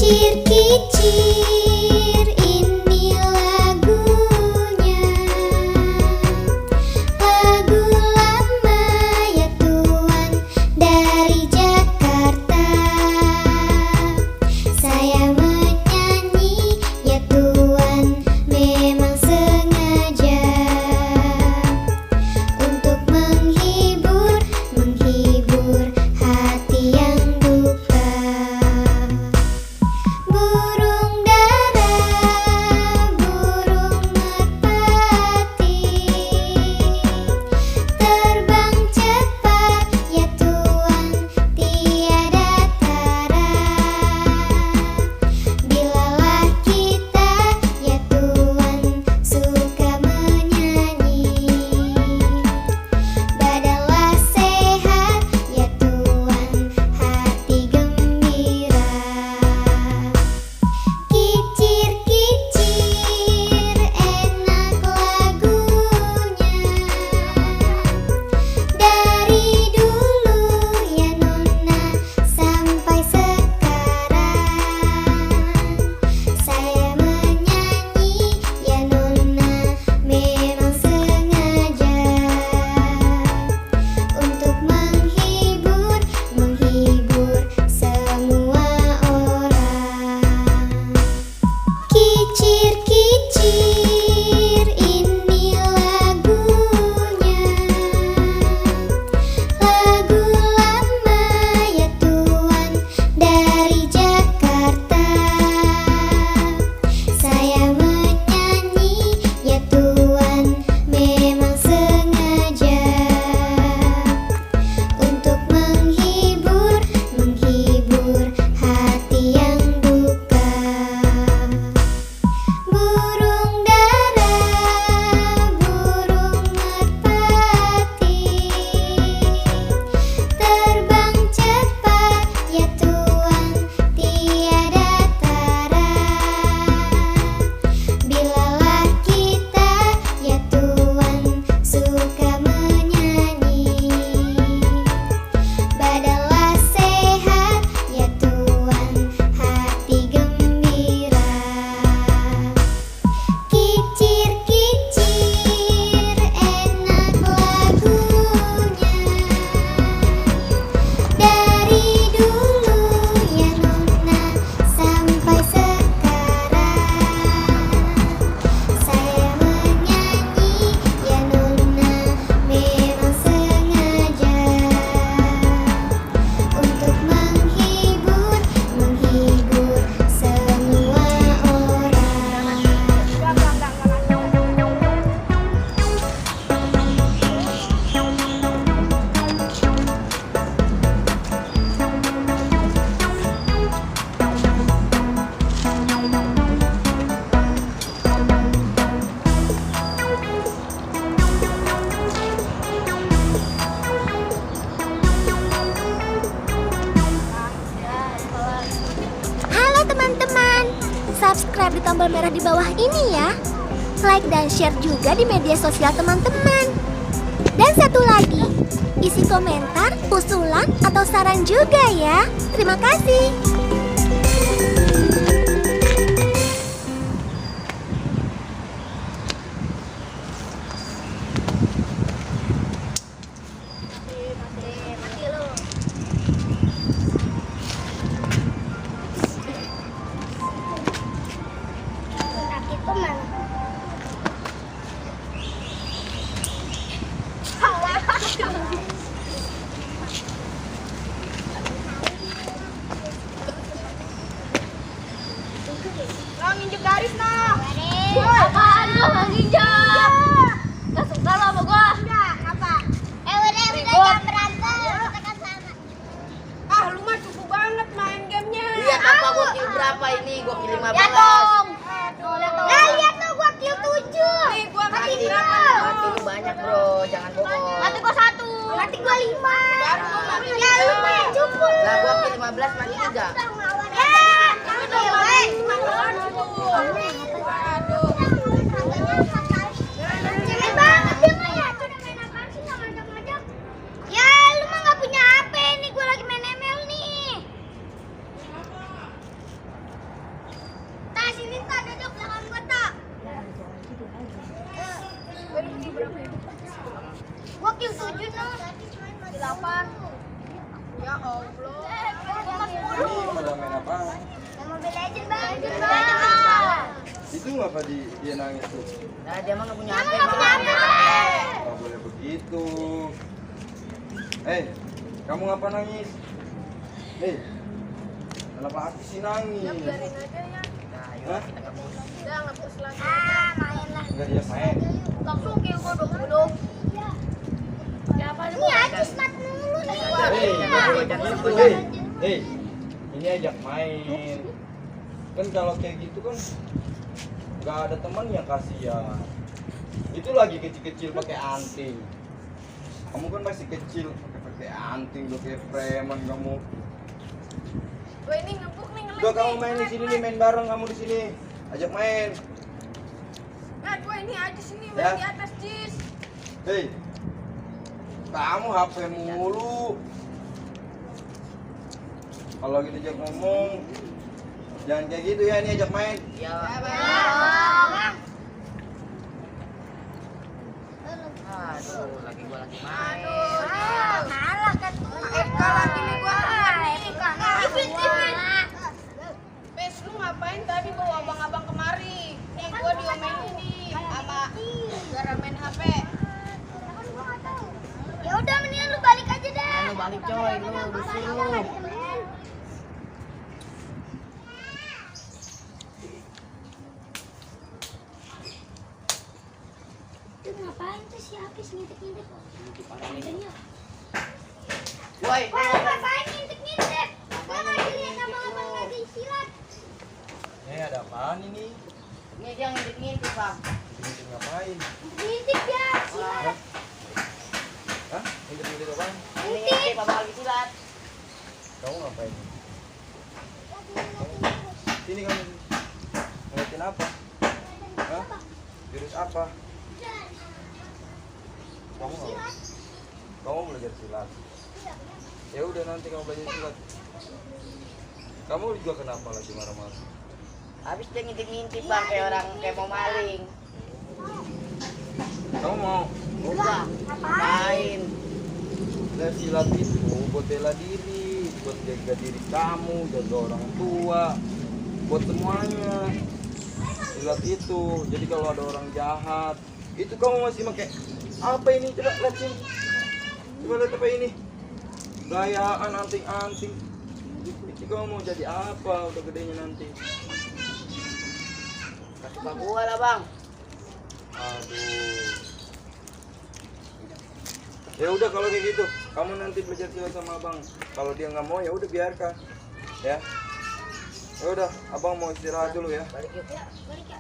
Kicir-kicir ini lagunya, lagu lama ya Tuan dari Jakarta. Saya menyanyi ya Tuan memang sengaja untuk menghibur hati yang duka. Burung dara, burung merpati, terbang cepat ya Tuan tiada tara. Bilalah kita ya Tuan suka menyanyi, badanlah sehat ya Tuan hati gembira. Kicir-kicir enak lagunya, dari dulu ya Nona sampai sekarang. Saya menyanyi ya Nona memang sengaja untuk menghibur semua orang. Kicir-kicir ini lagunya, lagu lama ya Tuan dari Jakarta. Saya menyanyi ya Tuan memang sengaja untuk menghibur hati yang duka. Burung dara, burung merpati, terbang cepat ya Tuan tiada tara. Bilalah kita ya Tuan suka menyanyi, badanlah sehat ya Tuan hati gembira. Kicir-kicir enak lagunya, dari dulu ya Nona sampai sekarang. Saya menyanyi ya Nona memang sengaja untuk menghibur semua orang. Halo teman-teman, subscribe di tombol merah di bawah ini ya. Like dan share juga di media sosial teman-teman. Dan satu lagi, isi komentar, usulan, atau saran juga ya. Terima kasih. Lo nginjek garis noh. Apaan lo nginjak? Gak suka lo sama gua. Enggak, apa? Udah jangan berantem. Kita kan sama. Ah lu mah cukup banget main gamenya. Lihat apa gua kill berapa ini? Gua kill 15. Lihat dong. Nah, lihat tuh gua kill 7. Nih gua Mati kill berapa? mati lu banyak, Bro. Jangan bohong. Mati gua 1. Mati gua 5. Baru gua mati Ya lu main cukup. Lah gua kill 15 mati 3. Ya, kamu dong, woi. Aduh. Cemen banget dia mah ya. Tuh udah main apaan sih nggak ngajak-ngajak? Ya, lu mah nggak punya HP nih. Gua lagi main ML nih. Gua kill 7 noh. 8. Ya Allah. Ini pada main apa? Mobile Legend bang. Itu ngapa dia nangis tuh? Nah, dia mah nggak punya HP, Nggak punya Bang. HP. Nggak boleh begitu. Kamu ngapa nangis? Kenapa aku sih nangis? Biarin aja ya. Nah, ayo Hah? kita kabur. Udah ngapus lagi. Main lah. Enggak dia main. Langsung kill gua 20. Siapa Ini aja smart mulu nih. Ini ajak main. Kan kalau kayak gitu kan nggak ada teman yang kasihan. Itu lagi kecil-kecil pakai anting. Kamu kan masih kecil pakai anting, udah kayak preman kamu. Gua ini ngebuk nih ngelag. Udah kamu main di sini nih, main bareng kamu di sini. Ajak main. Nah, gua ini aja sini Ya. main di atas jis. Kamu HP mulu. Kalau gitu ajak ngomong. Jangan kayak gitu ya, ini ajak main. Ya, aduh, gua lagi main. Kalah kan tuh. Kalah gini gua. Ipin. Pes, lu ngapain tadi bawa abang-abang kemari? Nih gua diomelin nih sama gara main HP. Ya udah mendingan lu balik aja dah. Lu balik coy, lu disuruh. Itu ngapain tuh si Apis ngintip-ngintip? Woi, Wah, ngapain ngintip-ngintip? Gua lagi lihat abang-abang lagi silat. Ada apaan ini? ini dia ngintip-ngintip, Bang. Ngintip ngapain? Ngintip ya, silat. Hah? Ngintip apaan? Ini ngintip abang lagi silat. Kamu ngapain? Sini kamu. Ngeliatin apa? Hah? Jurus apa? Kamu nggak? Kamu belajar silat. Ya udah nanti kamu belajar silat. Kamu juga kenapa lagi marah-marah? Habis dia ngintip-ngintip, Bang, kayak orang kayak mau maling. Kamu mau? Enggak. Ngapain? Belajar silat itu buat bela diri, buat jaga diri kamu, jaga orang tua, buat semuanya. Silat itu, jadi kalau ada orang jahat, itu kamu masih pakai apa ini? Coba lihat sini. Coba lihat apa ini? Gayaan anting-anting. Itu kamu mau jadi apa udah gedenya nanti? Kasih Pak gua lah, Bang. Aduh. Ya udah kalau kayak gitu, kamu nanti belajar silat sama abang. Kalau dia nggak mau ya udah biarkan, ya. Ya udah, abang mau istirahat dulu ya. Balik yuk. Balik ya.